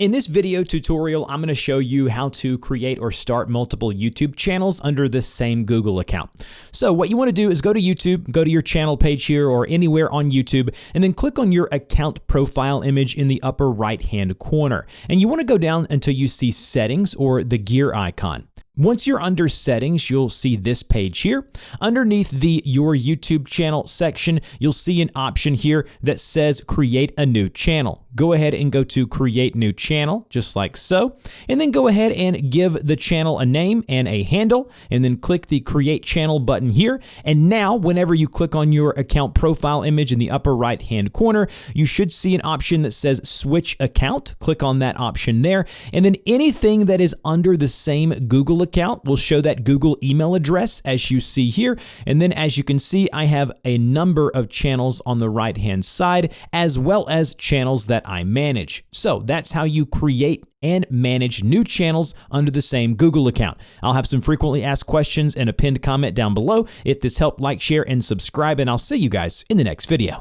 In this video tutorial, I'm going to show you how to create or start multiple YouTube channels under the same Google account. So what you want to do is go to YouTube, go to your channel page here or anywhere on YouTube, and then click on your account profile image in the upper right-hand corner. And you want to go down until you see settings or the gear icon. Once you're under settings, you'll see this page here. Underneath the Your YouTube Channel section, you'll see an option here that says Create a New Channel. Go ahead and go to Create New Channel, just like so. And then go ahead and give the channel a name and a handle, and then click the Create Channel button here. And now, whenever you click on your account profile image in the upper right-hand corner, you should see an option that says Switch Account. Click on that option there. And then anything that is under the same Google account will show that Google email address as you see here. And then as you can see, I have a number of channels on the right-hand side, as well as channels that I manage. So that's how you create and manage new channels under the same Google account. I'll have some frequently asked questions and a pinned comment down below. If this helped, like, share, and subscribe, and I'll see you guys in the next video.